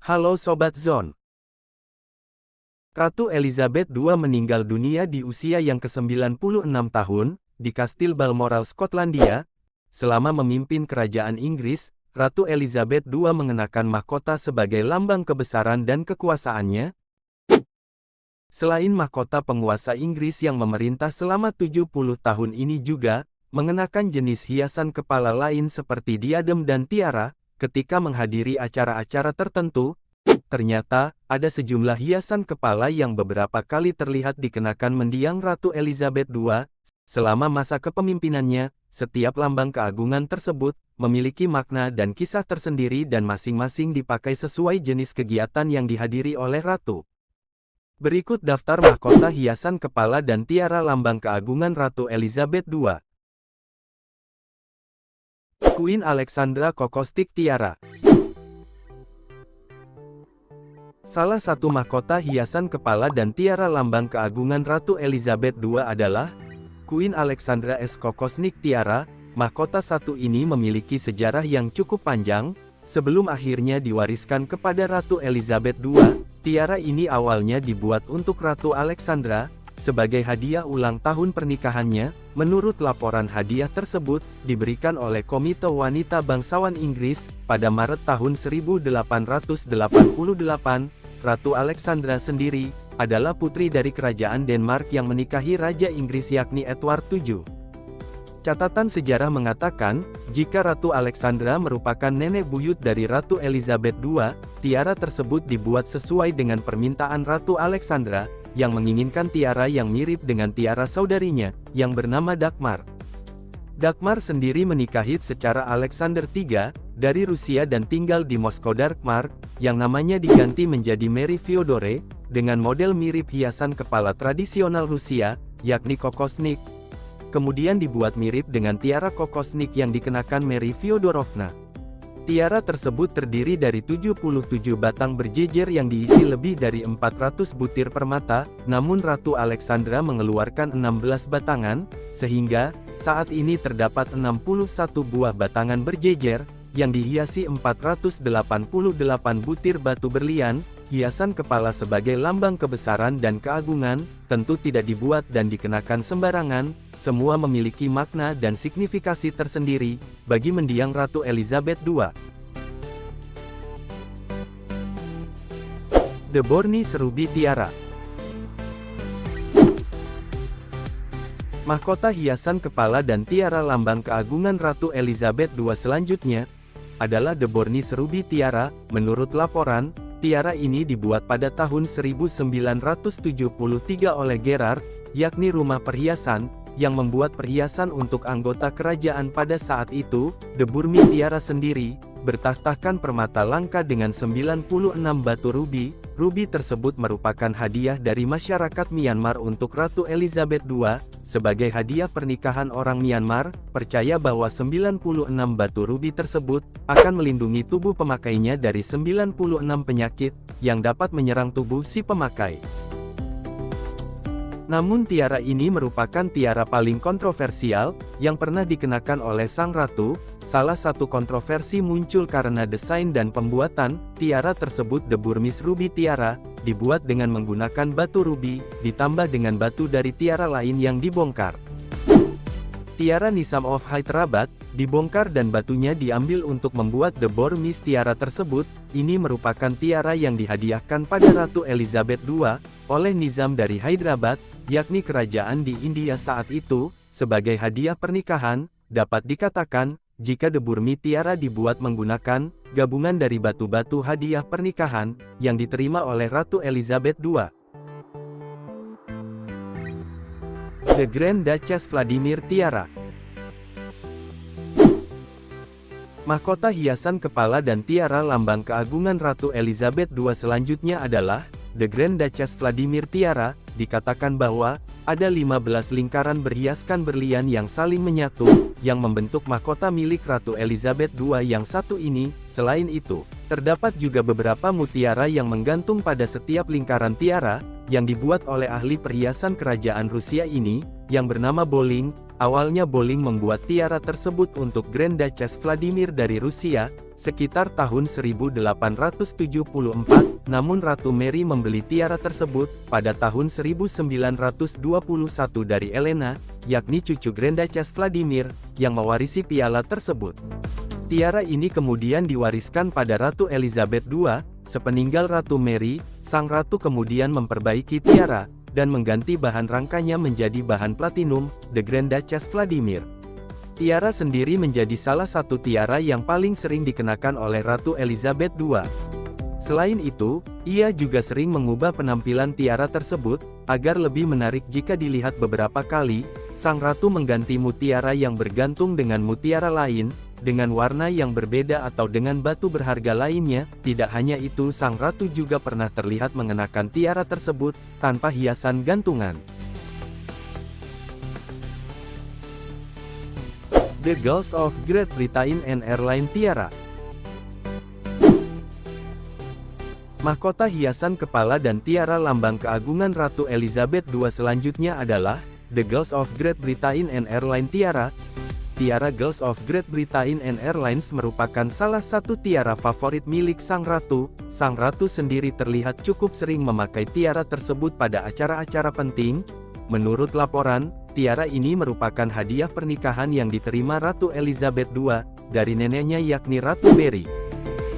Halo Sobat Zone. Ratu Elizabeth II meninggal dunia di usia yang ke-96 tahun, di Kastil Balmoral, Skotlandia. Selama memimpin kerajaan Inggris, Ratu Elizabeth II mengenakan mahkota sebagai lambang kebesaran dan kekuasaannya. Selain mahkota penguasa Inggris yang memerintah selama 70 tahun ini juga, mengenakan jenis hiasan kepala lain seperti diadem dan tiara, ketika menghadiri acara-acara tertentu. Ternyata, ada sejumlah hiasan kepala yang beberapa kali terlihat dikenakan mendiang Ratu Elizabeth II. Selama masa kepemimpinannya, setiap lambang keagungan tersebut memiliki makna dan kisah tersendiri dan masing-masing dipakai sesuai jenis kegiatan yang dihadiri oleh Ratu. Berikut daftar mahkota hiasan kepala dan tiara lambang keagungan Ratu Elizabeth II. Queen Alexandra Cocostic Tiara. Salah satu mahkota hiasan kepala dan tiara lambang keagungan Ratu Elizabeth II adalah Queen Alexandra S. Cocosnic Tiara. Mahkota satu ini memiliki sejarah yang cukup panjang. Sebelum akhirnya diwariskan kepada Ratu Elizabeth II, tiara ini awalnya dibuat untuk Ratu Alexandra sebagai hadiah ulang tahun pernikahannya. Menurut laporan, hadiah tersebut diberikan oleh Komite Wanita Bangsawan Inggris pada Maret tahun 1888. Ratu Alexandra sendiri adalah putri dari kerajaan Denmark yang menikahi Raja Inggris yakni Edward VII. Catatan sejarah mengatakan, jika Ratu Alexandra merupakan nenek buyut dari Ratu Elizabeth II, tiara tersebut dibuat sesuai dengan permintaan Ratu Alexandra, yang menginginkan tiara yang mirip dengan tiara saudarinya, yang bernama Dagmar. Dagmar sendiri menikahi secara Alexander III, dari Rusia dan tinggal di Moskow. Dagmar, yang namanya diganti menjadi Mary Fyodore, dengan model mirip hiasan kepala tradisional Rusia, yakni Cocosnic. Kemudian dibuat mirip dengan tiara Cocosnic yang dikenakan Mary Fyodorovna. Tiara tersebut terdiri dari 77 batang berjejer yang diisi lebih dari 400 butir permata, namun Ratu Alexandra mengeluarkan 16 batangan, sehingga saat ini terdapat 61 buah batangan berjejer, yang dihiasi 488 butir batu berlian. Hiasan kepala sebagai lambang kebesaran dan keagungan, tentu tidak dibuat dan dikenakan sembarangan, semua memiliki makna dan signifikasi tersendiri, bagi mendiang Ratu Elizabeth II. The Bornies Ruby Tiara. Mahkota hiasan kepala dan tiara lambang keagungan Ratu Elizabeth II selanjutnya adalah The Bornies Ruby Tiara. Menurut laporan, tiara ini dibuat pada tahun 1973 oleh Gerard, yakni rumah perhiasan, yang membuat perhiasan untuk anggota kerajaan pada saat itu. The Burmese Tiara sendiri, bertahtahkan permata langka dengan 96 batu rubi. Rubi tersebut merupakan hadiah dari masyarakat Myanmar untuk Ratu Elizabeth II, sebagai hadiah pernikahan orang Myanmar, percaya bahwa 96 batu rubi tersebut, akan melindungi tubuh pemakainya dari 96 penyakit, yang dapat menyerang tubuh si pemakai. Namun tiara ini merupakan tiara paling kontroversial, yang pernah dikenakan oleh sang ratu. Salah satu kontroversi muncul karena desain dan pembuatan. Tiara tersebut, The Burmese Ruby Tiara, dibuat dengan menggunakan batu rubi, ditambah dengan batu dari tiara lain yang dibongkar. Tiara Nizam of Hyderabad, dibongkar dan batunya diambil untuk membuat The Burmese Tiara tersebut. Ini merupakan tiara yang dihadiahkan pada Ratu Elizabeth II, oleh Nizam dari Hyderabad, yakni kerajaan di India saat itu, sebagai hadiah pernikahan. Dapat dikatakan, jika The Burmese Tiara dibuat menggunakan gabungan dari batu-batu hadiah pernikahan, yang diterima oleh Ratu Elizabeth II. The Grand Duchess Vladimir Tiara. Mahkota hiasan kepala dan tiara lambang keagungan Ratu Elizabeth II selanjutnya adalah The Grand Duchess Vladimir Tiara. Dikatakan bahwa ada 15 lingkaran berhiaskan berlian yang saling menyatu, yang membentuk mahkota milik Ratu Elizabeth II yang satu ini. Selain itu, terdapat juga beberapa mutiara yang menggantung pada setiap lingkaran tiara, yang dibuat oleh ahli perhiasan kerajaan Rusia ini. yang bernama Boling. Awalnya Boling membuat tiara tersebut untuk Grand Duchess Vladimir dari Rusia, sekitar tahun 1874, namun Ratu Mary membeli tiara tersebut, pada tahun 1921 dari Elena, yakni cucu Grand Duchess Vladimir, yang mewarisi piala tersebut. Tiara ini kemudian diwariskan pada Ratu Elizabeth II, sepeninggal Ratu Mary. Sang ratu kemudian memperbaiki tiara, dan mengganti bahan rangkanya menjadi bahan platinum, The Grand Duchess Vladimir. Tiara sendiri menjadi salah satu tiara yang paling sering dikenakan oleh Ratu Elizabeth II. Selain itu, ia juga sering mengubah penampilan tiara tersebut, agar lebih menarik jika dilihat beberapa kali. Sang ratu mengganti mutiara yang bergantung dengan mutiara lain, dengan warna yang berbeda atau dengan batu berharga lainnya. Tidak hanya itu, sang ratu juga pernah terlihat mengenakan tiara tersebut, tanpa hiasan gantungan. The Girls of Great Britain and Airline Tiara. Mahkota hiasan kepala dan tiara lambang keagungan Ratu Elizabeth II selanjutnya adalah The Girls of Great Britain and Airline Tiara. Tiara Girls of Great Britain and Airlines merupakan salah satu tiara favorit milik sang ratu. Sang ratu sendiri terlihat cukup sering memakai tiara tersebut pada acara-acara penting. Menurut laporan, tiara ini merupakan hadiah pernikahan yang diterima Ratu Elizabeth II dari neneknya yakni Ratu Mary.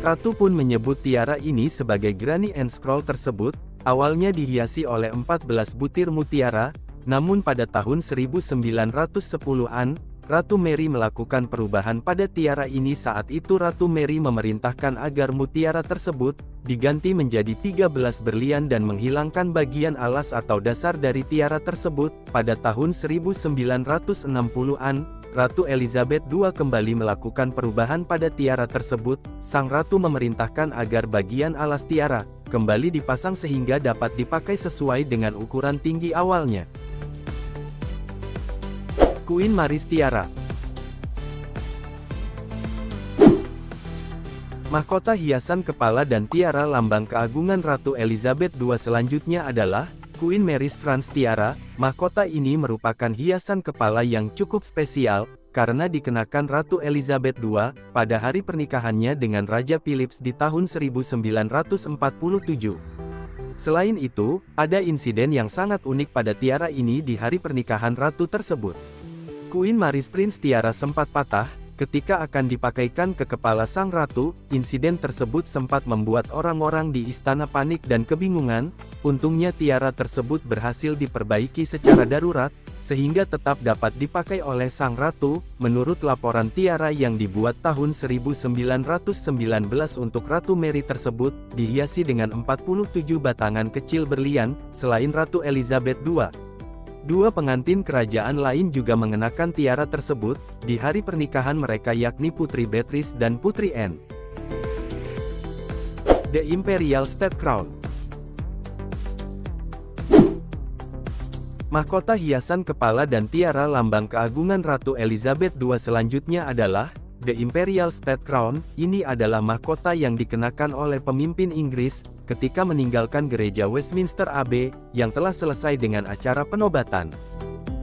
Ratu pun menyebut tiara ini sebagai Granny and Scroll tersebut, awalnya dihiasi oleh 14 butir mutiara, namun pada tahun 1910-an, Ratu Mary melakukan perubahan pada tiara ini. Saat itu Ratu Mary memerintahkan agar mutiara tersebut diganti menjadi 13 berlian dan menghilangkan bagian alas atau dasar dari tiara tersebut. Pada tahun 1960-an, Ratu Elizabeth II kembali melakukan perubahan pada tiara tersebut. Sang ratu memerintahkan agar bagian alas tiara kembali dipasang sehingga dapat dipakai sesuai dengan ukuran tinggi awalnya. Queen Mary's Tiara. Mahkota hiasan kepala dan tiara lambang keagungan Ratu Elizabeth II selanjutnya adalah Queen Mary's Franz Tiara. Mahkota ini merupakan hiasan kepala yang cukup spesial, karena dikenakan Ratu Elizabeth II, pada hari pernikahannya dengan Raja Philips di tahun 1947. Selain itu, ada insiden yang sangat unik pada tiara ini di hari pernikahan ratu tersebut. Queen Mary's Prince Tiara sempat patah, ketika akan dipakaikan ke kepala sang ratu. Insiden tersebut sempat membuat orang-orang di istana panik dan kebingungan. Untungnya tiara tersebut berhasil diperbaiki secara darurat, sehingga tetap dapat dipakai oleh sang ratu. Menurut laporan, tiara yang dibuat tahun 1919 untuk Ratu Mary tersebut, dihiasi dengan 47 batangan kecil berlian. Selain Ratu Elizabeth II, dua pengantin kerajaan lain juga mengenakan tiara tersebut, di hari pernikahan mereka yakni Putri Beatrice dan Putri Anne. The Imperial State Crown. Mahkota hiasan kepala dan tiara lambang keagungan Ratu Elizabeth II selanjutnya adalah The Imperial State Crown. Ini adalah mahkota yang dikenakan oleh pemimpin Inggris ketika meninggalkan gereja Westminster Abbey, yang telah selesai dengan acara penobatan.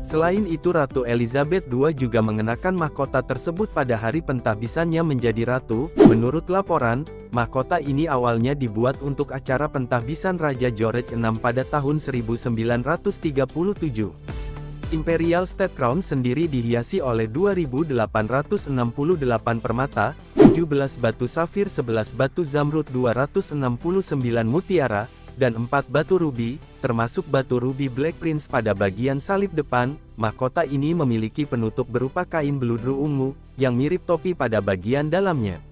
Selain itu, Ratu Elizabeth II juga mengenakan mahkota tersebut pada hari pentahbisannya menjadi ratu. Menurut laporan, mahkota ini awalnya dibuat untuk acara pentahbisan Raja George VI pada tahun 1937. Imperial State Crown sendiri dihiasi oleh 2.868 permata, 17 batu safir, 11 batu zamrud, 269 mutiara, dan 4 batu rubi, termasuk batu rubi Black Prince pada bagian salib depan. Mahkota ini memiliki penutup berupa kain beludru ungu, yang mirip topi pada bagian dalamnya.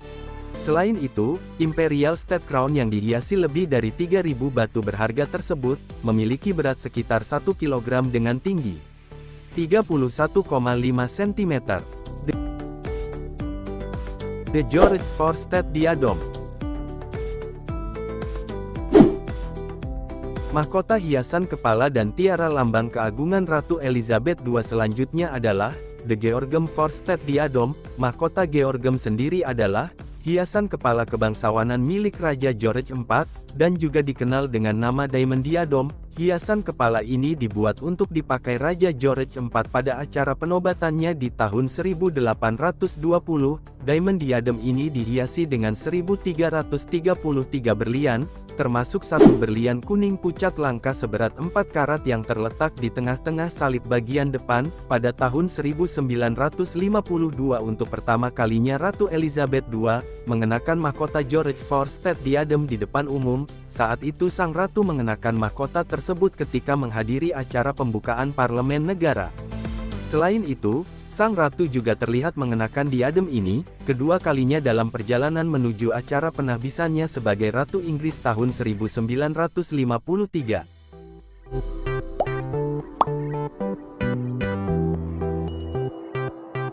Selain itu, Imperial State Crown yang dihiasi lebih dari 3.000 batu berharga tersebut, memiliki berat sekitar 1 kg dengan tinggi 31,5 cm. The George IV State Diadem. Mahkota hiasan kepala dan tiara lambang keagungan Ratu Elizabeth II selanjutnya adalah The Georgium IV State Diadem. Mahkota Georgium sendiri adalah hiasan kepala kebangsawanan milik Raja George IV, dan juga dikenal dengan nama Diamond Diadem. Hiasan kepala ini dibuat untuk dipakai Raja George IV pada acara penobatannya di tahun 1820. Diamond Diadem ini dihiasi dengan 1333 berlian, termasuk satu berlian kuning pucat langka seberat 4 karat yang terletak di tengah-tengah salib bagian depan. Pada tahun 1952 untuk pertama kalinya Ratu Elizabeth II mengenakan mahkota George IV State Diadem di depan umum. Saat itu sang ratu mengenakan mahkota tersebut ketika menghadiri acara pembukaan parlemen negara. Selain itu, sang ratu juga terlihat mengenakan diadem ini, kedua kalinya dalam perjalanan menuju acara penahbisannya sebagai Ratu Inggris tahun 1953.